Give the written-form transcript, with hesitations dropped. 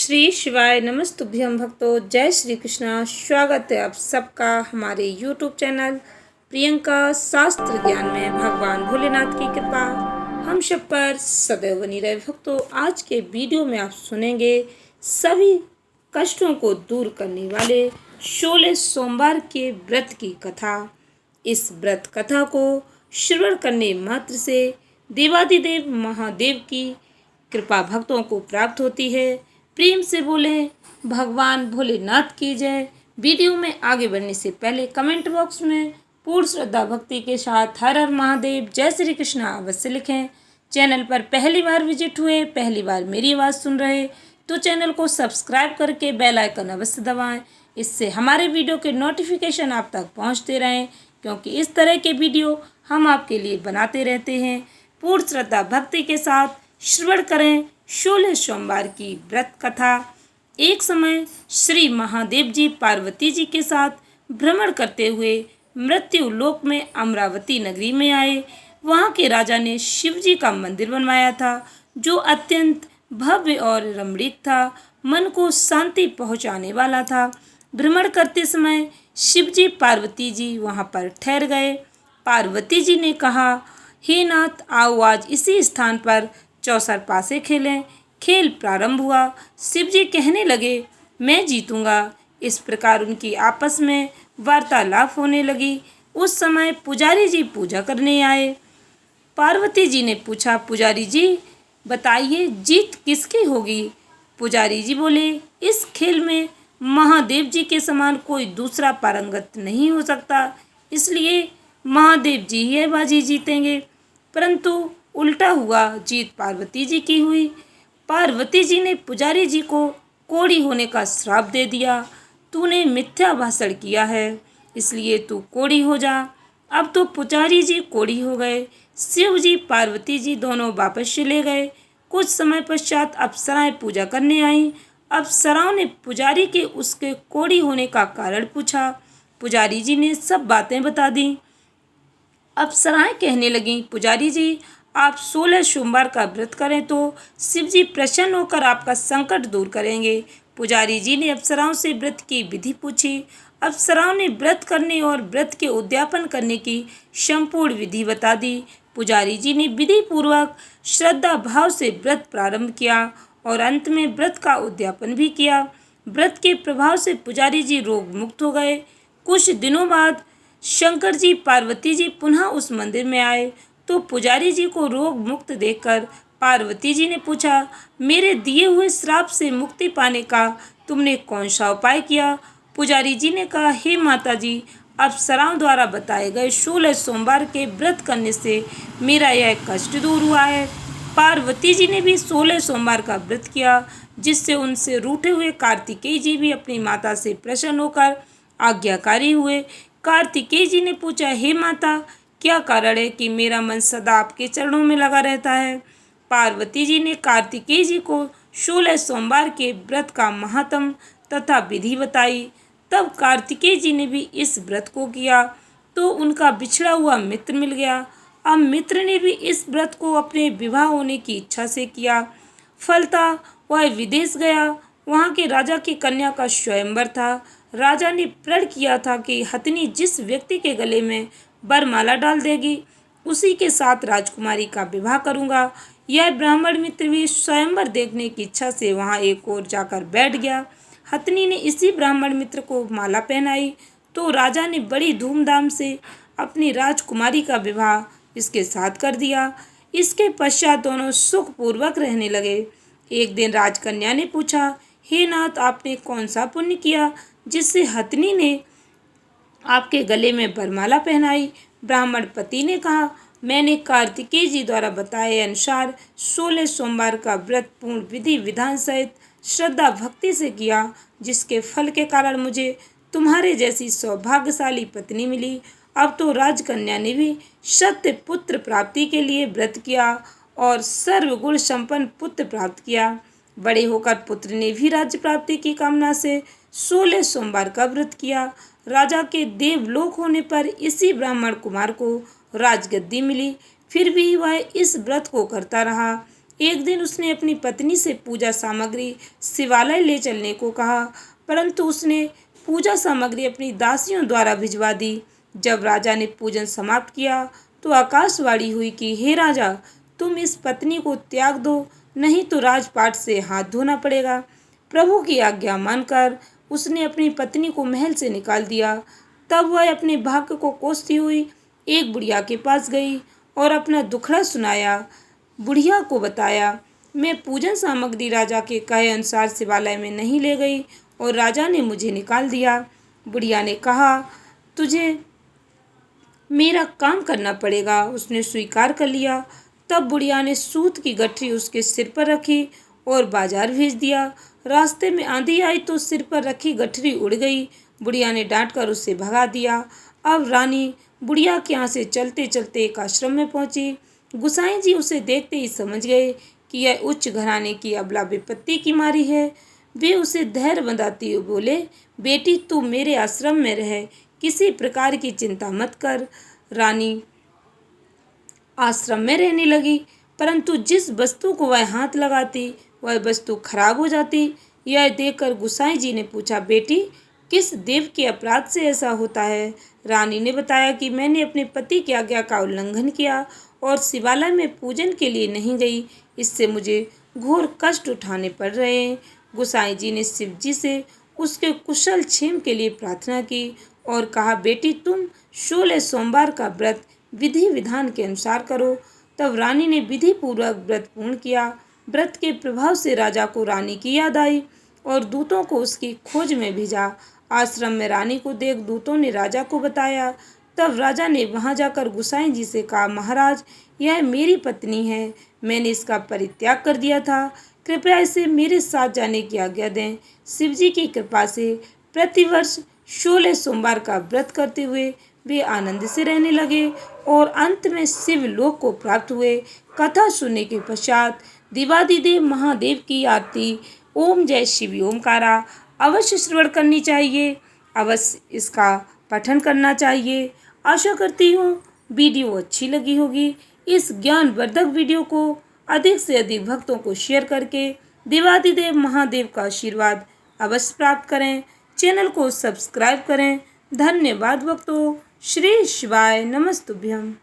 श्री शिवाय नमस्तुभ्यं भक्तों। जय श्री कृष्णा। स्वागत है आप सबका हमारे YouTube चैनल प्रियंका शास्त्र ज्ञान में। भगवान भोलेनाथ की कृपा हम सब पर सदैव बनी रहे। भक्तों, आज के वीडियो में आप सुनेंगे सभी कष्टों को दूर करने वाले 16 सोमवार के व्रत की कथा। इस व्रत कथा को श्रवण करने मात्र से देवादिदेव महादेव की कृपा भक्तों को प्राप्त होती है। प्रेम से बोले भगवान भोलेनाथ की जय। वीडियो में आगे बढ़ने से पहले कमेंट बॉक्स में पूर्ण श्रद्धा भक्ति के साथ हर हर महादेव जय श्री कृष्णा अवश्य लिखें। चैनल पर पहली बार विजिट हुए, पहली बार मेरी आवाज़ सुन रहे तो चैनल को सब्सक्राइब करके बेल आइकन अवश्य दबाएं। इससे हमारे वीडियो के नोटिफिकेशन आप तक पहुंचते रहें, क्योंकि इस तरह के वीडियो हम आपके लिए बनाते रहते हैं। पूर्ण श्रद्धा भक्ति के साथ श्रवण करें 16 सोमवार की व्रत कथा। एक समय श्री महादेव जी पार्वती जी के साथ भ्रमण करते हुए मृत्यु लोक में अमरावती नगरी में आए। वहाँ के राजा ने शिव जी का मंदिर बनवाया था, जो अत्यंत भव्य और रमणीक था, मन को शांति पहुँचाने वाला था। भ्रमण करते समय शिव जी पार्वती जी वहाँ पर ठहर गए। पार्वती जी ने कहा, हे नाथ, आओ आज इसी स्थान पर चौसर पासे खेलें। खेल प्रारंभ हुआ। शिव जी कहने लगे, मैं जीतूंगा। इस प्रकार उनकी आपस में वार्तालाप होने लगी। उस समय पुजारी जी पूजा करने आए। पार्वती जी ने पूछा, पुजारी जी बताइए जीत किसकी होगी? पुजारी जी बोले, इस खेल में महादेव जी के समान कोई दूसरा पारंगत नहीं हो सकता, इसलिए महादेव जी ही बाजी जीतेंगे। परंतु उल्टा हुआ, जीत पार्वती जी की हुई। पार्वती जी ने पुजारी जी को कोढ़ी होने का श्राप दे दिया। तूने मिथ्या भाषण किया है, इसलिए तू कोढ़ी हो जा। अब तो पुजारी जी कोढ़ी हो गए। शिव जी पार्वती जी दोनों वापस चले गए। कुछ समय पश्चात अप्सराएं पूजा करने आईं। अप्सराओं ने पुजारी के उसके कोढ़ी होने का कारण पूछा। पुजारी जी ने सब बातें बता दी। अप्सराएं कहने लगीं, पुजारी जी आप 16 सोमवार का व्रत करें तो शिव जी प्रसन्न होकर आपका संकट दूर करेंगे। पुजारी जी ने अप्सराओं से व्रत की विधि पूछी। अप्सराओं ने व्रत करने और व्रत के उद्यापन करने की संपूर्ण विधि बता दी। पुजारी जी ने विधि पूर्वक श्रद्धा भाव से व्रत प्रारंभ किया और अंत में व्रत का उद्यापन भी किया। व्रत के प्रभाव से पुजारी जी रोग मुक्त हो गए। कुछ दिनों बाद शंकर जी पार्वती जी पुनः उस मंदिर में आए तो पुजारी जी को रोग मुक्त देखकर पार्वती जी ने पूछा, मेरे दिए हुए श्राप से मुक्ति पाने का तुमने कौन सा उपाय किया? पुजारी जी ने कहा, हे माता जी, अप्सराओं द्वारा बताए गए 16 सोमवार के व्रत करने से मेरा यह कष्ट दूर हुआ है। पार्वती जी ने भी 16 सोमवार का व्रत किया, जिससे उनसे रूठे हुए कार्तिकेय जी भी अपनी माता से प्रसन्न होकर आज्ञाकारी हुए। कार्तिकेय जी ने पूछा, हे माता, क्या कारण है कि मेरा मन सदा आपके चरणों में लगा रहता है? पार्वती जी ने कार्तिकेय जी को 16 सोमवार के व्रत का महात्म तथा विधि बताई। तब कार्तिकेय जी ने भी इस व्रत को किया तो उनका बिछड़ा हुआ मित्र मिल गया। अब मित्र ने भी इस व्रत को अपने विवाह होने की इच्छा से किया। फलतः वह विदेश गया। वहाँ के राजा की कन्या का स्वयंवर था। राजा ने प्रण किया था कि हथिनी जिस व्यक्ति के गले में वरमाला डाल देगी, उसी के साथ राजकुमारी का विवाह करूंगा। यह ब्राह्मण मित्र भी स्वयंवर देखने की इच्छा से वहां एक ओर जाकर बैठ गया। हथिनी ने इसी ब्राह्मण मित्र को माला पहनाई तो राजा ने बड़ी धूमधाम से अपनी राजकुमारी का विवाह इसके साथ कर दिया। इसके पश्चात दोनों सुखपूर्वक रहने लगे। एक दिन राजकन्या ने पूछा, हे नाथ, आपने कौन सा पुण्य किया जिससे हथिनी ने आपके गले में वरमाला पहनाई? ब्राह्मण पति ने कहा, मैंने कार्तिकेय जी द्वारा बताए अनुसार 16 सोमवार का व्रत पूर्ण विधि विधान सहित श्रद्धा भक्ति से किया, जिसके फल के कारण मुझे तुम्हारे जैसी सौभाग्यशाली पत्नी मिली। अब तो राजकन्या ने भी सत्य पुत्र प्राप्ति के लिए व्रत किया और सर्वगुण संपन्न पुत्र प्राप्त किया। बड़े होकर पुत्र ने भी राज्य प्राप्ति की कामना से 16 सोमवार का व्रत किया। राजा के देवलोक होने पर इसी ब्राह्मण कुमार को राजगद्दी मिली। फिर भी वह इस व्रत को करता रहा। एक दिन उसने अपनी पत्नी से पूजा सामग्री शिवालय ले चलने को कहा, परंतु उसने पूजा सामग्री अपनी दासियों द्वारा भिजवा दी। जब राजा ने पूजन समाप्त किया तो आकाशवाणी हुई कि हे राजा, तुम इस पत्नी को त्याग दो, नहीं तो राजपाट से हाथ धोना पड़ेगा। प्रभु की आज्ञा मानकर उसने अपनी पत्नी को महल से निकाल दिया। तब वह अपने भाग्य को कोसती हुई एक बुढ़िया के पास गई और अपना दुखड़ा सुनाया। बुढ़िया को बताया, मैं पूजन सामग्री राजा के कहे अनुसार शिवालय में नहीं ले गई और राजा ने मुझे निकाल दिया। बुढ़िया ने कहा, तुझे मेरा काम करना पड़ेगा। उसने स्वीकार कर लिया। तब बुढ़िया ने सूत की गठरी उसके सिर पर रखी और बाजार भेज दिया। रास्ते में आंधी आई तो सिर पर रखी गठरी उड़ गई। बुढ़िया ने डांटकर उसे भगा दिया। अब रानी बुढ़िया के यहाँ से चलते चलते एक आश्रम में पहुंची। गुसाई जी उसे देखते ही समझ गए कि यह उच्च घराने की अबला विपत्ति की मारी है। वे उसे धैर्य बंधाते हुए बोले, बेटी तू मेरे आश्रम में रह, किसी प्रकार की चिंता मत कर। रानी आश्रम में रहने लगी, परंतु जिस वस्तु को वह हाथ लगाती वह वस्तु खराब हो जाती। यह देखकर गुसाई जी ने पूछा, बेटी किस देव के अपराध से ऐसा होता है? रानी ने बताया कि मैंने अपने पति की आज्ञा का उल्लंघन किया और शिवालय में पूजन के लिए नहीं गई। इससे मुझे घोर कष्ट उठाने पड़ रहे हैं। गुसाई जी ने शिव जी से उसके कुशल क्षेम के लिए प्रार्थना की और कहा, बेटी तुम 16 सोमवार का व्रत विधि विधान के अनुसार करो। तब रानी ने विधि पूर्वक व्रत पूर्ण किया। व्रत के प्रभाव से राजा को रानी की याद आई और दूतों को उसकी खोज में भेजा। आश्रम में रानी को देख दूतों ने राजा को बताया। तब राजा ने वहां जाकर गुसाई जी से कहा, महाराज यह मेरी पत्नी है, मैंने इसका परित्याग कर दिया था, कृपया इसे मेरे साथ जाने की आज्ञा दें। शिवजी की कृपा से प्रतिवर्ष 16 सोमवार का व्रत करते हुए वे आनंद से रहने लगे और अंत में शिवलोक को प्राप्त हुए। कथा सुनने के पश्चात देवादिदेव महादेव की आरती ओम जय शिव ओमकारा अवश्य श्रवण करनी चाहिए, अवश्य इसका पठन करना चाहिए। आशा करती हूँ वीडियो अच्छी लगी होगी। इस ज्ञानवर्धक वीडियो को अधिक से अधिक भक्तों को शेयर करके देवादिदेव महादेव का आशीर्वाद अवश्य प्राप्त करें। चैनल को सब्सक्राइब करें। धन्यवाद भक्तों। श्री शिवाय नमस्तुभ्यम।